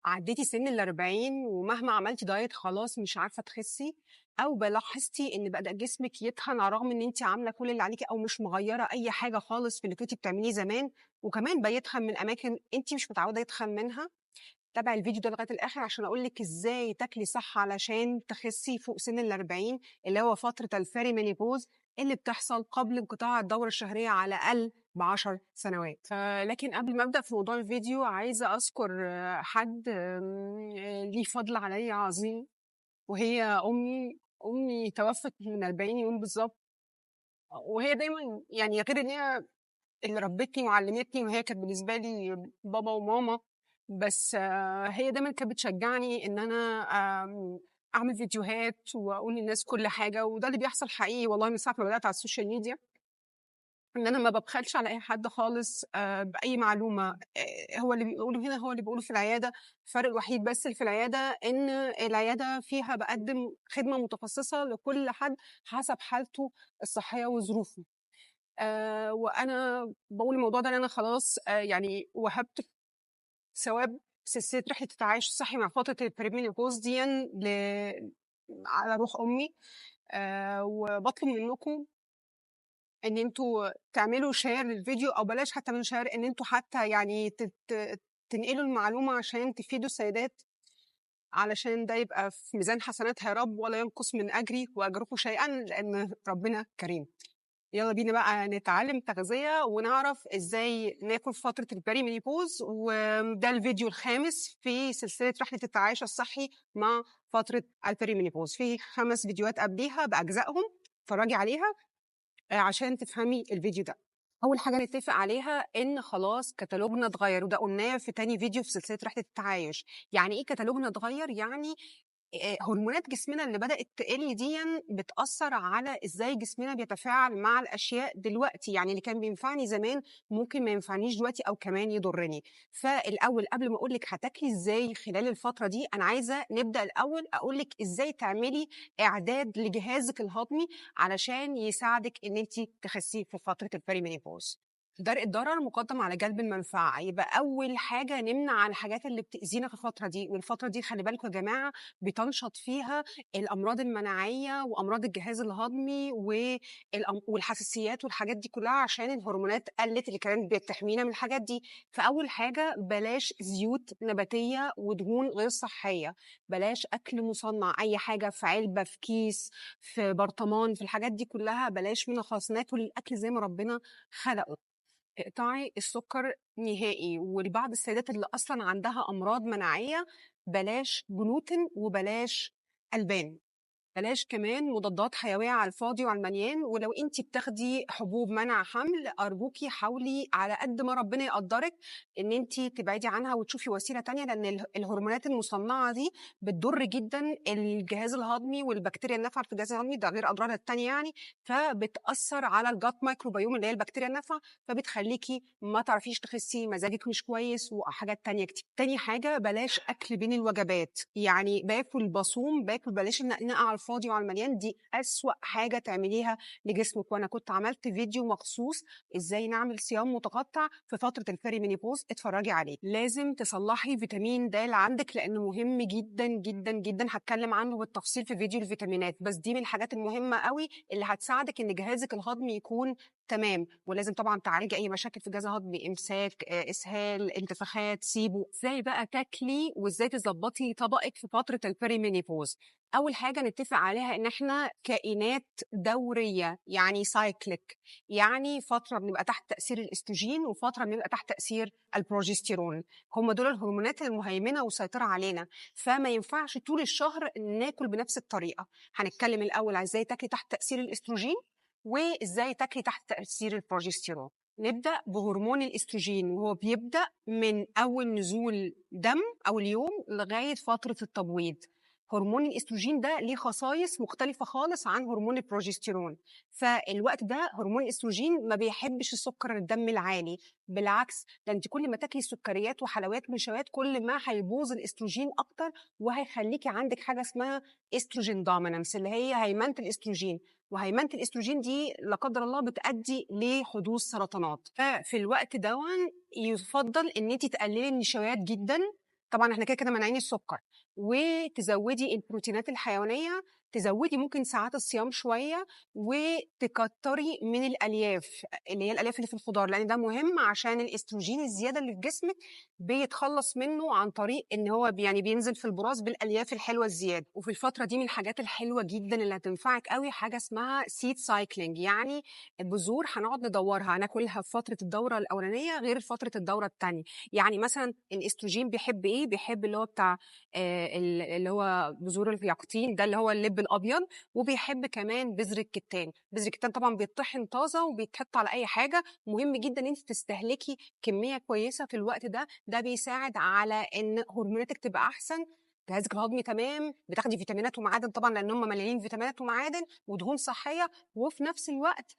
عديتي سن ال40 ومهما عملتِ دايت خلاص مش عارفة تخسّي، أو لاحظتِ إن بدأ جسمِك يتخن على الرغم إن أنتِ عاملة كل اللي عليكِ أو مش مغيّرة أي حاجة خالص في اللي كنتِ بتعمليه زمان، وكمان بيتخن من أماكن أنتِ مش متعودة يتخن منها. تابعي الفيديو ده لغاية الآخر عشان أقول لِك إزاي تاكلي صح علشان تخسّي فوق سن ال40 اللي هو فترة الPerimenopause اللي بتحصل قبل انقطاع الدورة الشهرية على الأقل ب10 سنوات. لكن قبل ما أبدأ في موضوع الفيديو عايزة أذكر حد ليه فضل عليّا عظيم، وهي أمي. أمي توفت من 40 يوم بالضبط، وهي دايمًا يعني غير إن هي اللي ربِّتني وعلّمتني وهي كانت بالنسبة لي بابا وماما، بس هي دايمًا كانت بتشجّعني إن أنا أعمل فيديوهات وأقول للناس كل حاجة، وده اللي بيحصل حقيقي والله من ساعة ما بدأت على السوشيال ميديا، إن أنا ما بابخلش على أي حد خالص بأي معلومة. هو اللي بيقوله هنا هو اللي باقوله في العيادة. الفرق الوحيد بس اللي في العيادة إن العيادة فيها باقدّم خدمة متخصصة لكل حد حسب حالته الصحية وظروفه. وأنا باقول الموضوع ده لإن أنا خلاص يعني وهبت ثواب سلسلة رحلة التعايش الصحي مع فترة الPerimenopause ديًّا على روح أمي. وباطلب منكم إن أنتم تعملوا share للفيديو أو بلاش حتى تعملوا share، إن أنتم حتى يعني تنقلوا المعلومة عشان تفيدوا السيدات، علشان ده يبقى في ميزان حسناتها يا رب ولا ينقص من أجري وأجركم شيئًا لأن ربنا كريم. يلا بينا بقى نتعلم تغذية ونعرف إزاي ناكل في فترة الPerimenopause، وده الفيديو الخامس في سلسلة رحلة التعايش الصحي مع فترة الPerimenopause. في 5 فيديوهات قبليها بأجزائهم، اتفرجي عليها عشان تفهمي الفيديو ده. أول حاجة نتفق عليها إن خلاص كتالوجنا اتغيّر، وده قُلناه في تاني فيديو في سلسلة رحلة التعايش. يعني إيه كتالوجنا اتغيّر؟ يعني هرمونات جسمنا اللي بدأت تقل ديًّا بتأثّر على إزاي جسمنا بيتفاعل مع الأشياء دلوقتي، يعني اللي كان بينفعني زمان ممكن ما ينفعنيش دلوقتي أو كمان يضرني. فالأول قبل ما أقول لِك هتاكلي إزاي خلال الفترة دي، أنا عايزة نبدأ الأول أقول لِك إزاي تعملي إعداد لجهازِك الهضمي علشان يساعدِك إن أنتِ تخسّي في فترة الPerimenopause. درء الضرر مقدم على جلب المنفعة، يبقى أول حاجة نمنع الحاجات اللي بتأذينا في الفترة دي، والفترة دي خلي بالكم يا جماعة بتنشط فيها الأمراض المناعية وأمراض الجهاز الهضمي والحساسيات والحاجات دي كلها عشان الهرمونات قلت اللي كانت بتحمينا من الحاجات دي. فأول حاجة بلاش زيوت نباتية ودهون غير صحية، بلاش أكل مصنع، أي حاجة في علبة في كيس في برطمان في الحاجات دي كلها بلاش منها خالص، ناكل الأكل زي ما ربنا خلقه. اقطعي السكر نهائي، ولبعض السيدات اللي أصلًا عندها أمراض مناعية بلاش جلوتين وبلاش ألبان. بلاش كمان مضادات حيوية على الفاضي وعلى المليان، ولو أنتِ بتاخدي حبوب منع حمل أرجوكِ حاولي على قد ما ربنا يقدّرِك إن أنتِ تبعدي عنها وتشوفي وسيلة تانية، لأن الهرمونات المصنعة دي بتضر جدًا الجهاز الهضمي والبكتيريا النافعة في الجهاز الهضمي، ده غير أضرارها التانية يعني، فبتأثّر على الgut microbiome اللي هي البكتيريا النافعة، فبتخلّيكِ ما تعرفيش تخسّي، مزاجِك مش كويس وحاجات تانية كتير. تاني حاجة بلاش أكل بين الوجبات، يعني باصوم باكل بلاش النقنقة على الفاضي وعلى المليان، دي أسوأ حاجة تعمليها لجسمِك، وأنا كنت عملت فيديو مخصوص إزاي نعمل صيام متقطع في فترة الPerimenopause اتفرّجي عليه. لازم تصلّحي فيتامين د عندِك لإنه مهم جدًا، جدًا، جدًا، هاتكلّم عنه بالتفصيل في فيديو الفيتامينات، بس دي من الحاجات المهمة أوي اللي هتساعدِك إن جهازِك الهضمي يكون تمام، ولازم طبعًا تعالجي أي مشاكل في الجهاز الهضمي، إمساك، إسهال، انتفاخات، SIBO. إزاي بقى تاكلي وإزاي تضبّطي طبقِك في فترة الPerimenopause؟ أول حاجة نتفق عليها إن إحنا كائنات دورية، يعني cyclic، يعني فترة بنبقى تحت تأثير الأستروجين وفترة بنبقى تحت تأثير البروجستيرون، هم دول الهرمونات المهيمنة والسيطرة علينا، فما ينفعش طول الشهر ناكل بنفس الطريقة. هنتكلم الأول على إزاي تاكلي تحت تأثير الأستروجين وإزاي تاكلي تحت تأثير البروجستيرون. نبدأ بهرمون الأستروجين وهو بيبدأ من أول نزول دم أو اليوم لغاية فترة التبويض. هرمون الأستروجين ده ليه خصائص مختلفة خالص عن هرمون البروجستيرون، فالوقت ده هرمون الأستروجين ما بيحبش السكر الدم العالي، بالعكس ده أنتِ كل ما تاكلي سكريات وحلويات ونشويات كل ما هيبوظ الأستروجين أكتر، وهيخليكِ عندِك حاجة اسمها estrogen dominance اللي هي هيمنة الأستروجين، وهيمنة الأستروجين دي لا قدر الله بتؤدي لحدوث سرطانات. ففي الوقت دوًّا يُفضّل إن أنتِ تقللي النشويات جدًا، طبعًا إحنا كده مانعين السُكّر، وتزوّدي البروتينات الحيوانية، تزوّدي ممكن ساعات الصيام شوية، وتكتّري من الألياف، اللي هي الألياف اللي في الخضار، لإن ده مهم عشان الأستروجين الزيادة اللي في جسمِك بيتخلّص منّه عن طريق إن هو يعني بينزل في البراز بالألياف الحلوة الزيادة. وفي الفترة دي من الحاجات الحلوة جدًا اللي هتنفعِك أوي حاجة اسمها seed cycling، يعني البذور هنقعد ندوّرها، هناكلها في فترة الدورة الأولانية غير فترة الدورة التانية. يعني مثلًا الإستروجين بيحب إيه، بيحب اللي هو بتاع اللي هو بذور اليقطين ده اللي هو اللِب الأبيض، وبيحب كمان بذر الكتان. بذر الكتان طبعًا بيتطحن طازة وبيتحط على أي حاجة، مهم جدًا إن أنتِ تستهلكي كمية كويسة في الوقت ده، ده بيساعد على إن هرموناتِك تبقى أحسن، جهازِك الهضمي تمام، بتاخدي فيتامينات ومعادن طبعًا لإن هم مليانين فيتامينات ومعادن ودهون صحية، وفي نفس الوقت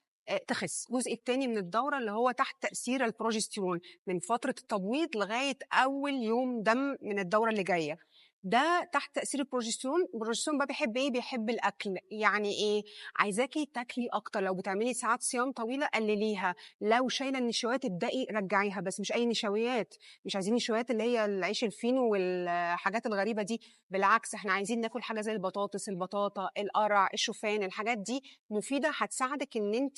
تخسّي. الجزء التاني من الدورة اللي هو تحت تأثير البروجستيرون. من فترة التبويض لغاية أول يوم دم من الدورة اللي جاية. ده تحت تأثير البروجستيرون بقى بيحب إيه، بيحب الأكل، يعني إيه، عايزاكِ تاكلي أكتر، لو بتعملي ساعات صيام طويلة قلليها، لو شايلة النشويات ابدئي رجّعيها، بس مش أي نشويات، مش عايزين نشويات اللي هي العيش الفينو والحاجات الغريبة دي، بالعكس إحنا عايزين ناكل حاجة زي البطاطس، البطاطا، القرع، الشوفان، الحاجات دي مفيدة هتساعدِك إن أنتِ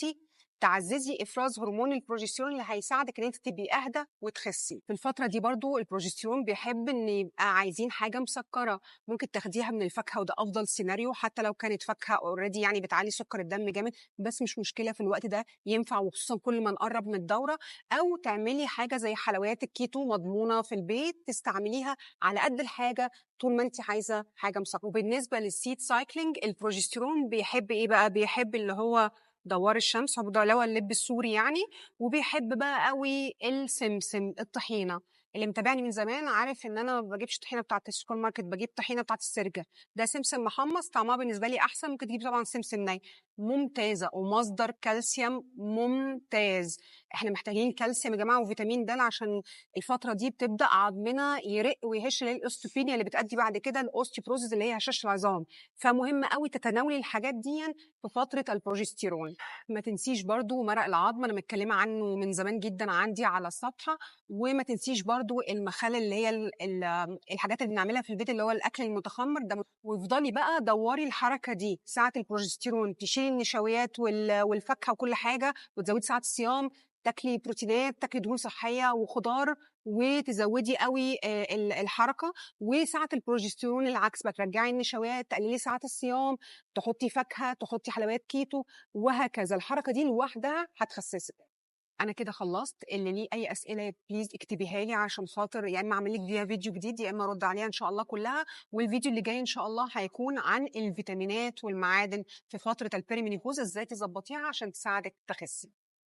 تعزّزي إفراز هرمون البروجستيرون اللي هيساعدِك إن أنتِ تبقي أهدى وتخسّي. في الفترة دي برضه البروجستيرون بيحب إن يبقى عايزين حاجة مسكّرة، ممكن تاخديها من الفاكهة وده أفضل سيناريو حتى لو كانت فاكهة already يعني بتعلّي سُكّر الدم جامد، بس مش مشكلة في الوقت ده ينفع وخصوصًا كل ما نقرّب من الدورة، أو تعملي حاجة زي حلويات الكيتو مضمونة في البيت تستعمليها على قد الحاجة طول ما أنتِ عايزة حاجة وبالنسبة للseed cycling البروجستيرون بيحب إيه بقى، بيحب اللي هو دوار الشمس هو اللي هو اللِب السوري يعني، وبيحب بقى أوي السمسم، الطحينة. اللي متابعني من زمان عارف إن أنا ما باجيبش الطحينة بتاعة السوبر ماركت، باجيب طحينة بتاعة السرجة، ده سمسم محمص طعمها بالنسبة لي أحسن، ممكن تجيبي طبعًا سمسم ني، ممتازة ومصدر كالسيوم ممتاز. إحنا محتاجين كالسيوم يا جماعة وفيتامين د عشان الفترة دي بتبدأ عضمنا يرق ويهش اللي هي الأوستوبينيا اللي بتأدي بعد كده لأوستيوبروزيس اللي هي هشاشة العظام، فمهم أوي تتناولي الحاجات ديًا في فترة البروجستيرون. ما تنسيش برضه مرق العضم أنا متكلمة عنه من زمان جدًا عندي على الصفحة، وما تنسيش برضه المخالل اللي هي الحاجات اللي بنعملها في البيت اللي هو الأكل المتخمر ده، وافضلي بقى دوّري الحركة دي ساعة البروجستيرون، تشيلي النشويات والفاكهة وكل حاجة، وتزودي ساعات الصيام، تاكلي بروتينات، تاكلي دهون صحية وخضار، وتزودي أوي الحركة، وساعة البروجستيرون العكس بقى ترجعي النشويات، تقللي ساعات الصيام، تحطي فاكهة، تحطي حلويات كيتو، وهكذا. الحركة دي لوحدها هتخسسِك. أنا كده خلّصت، اللي ليه أي أسئلة please اكتبيها لي عشان خاطر يا إمّا أعمل لِك فيها فيديو جديد، يا إمّا أرُد عليها إن شاء الله كلّها، والفيديو اللي جاي إن شاء الله هيكون عن الفيتامينات والمعادن في فترة الPerimenopause إزاي تضبّطيها عشان تساعدِك تخسّي.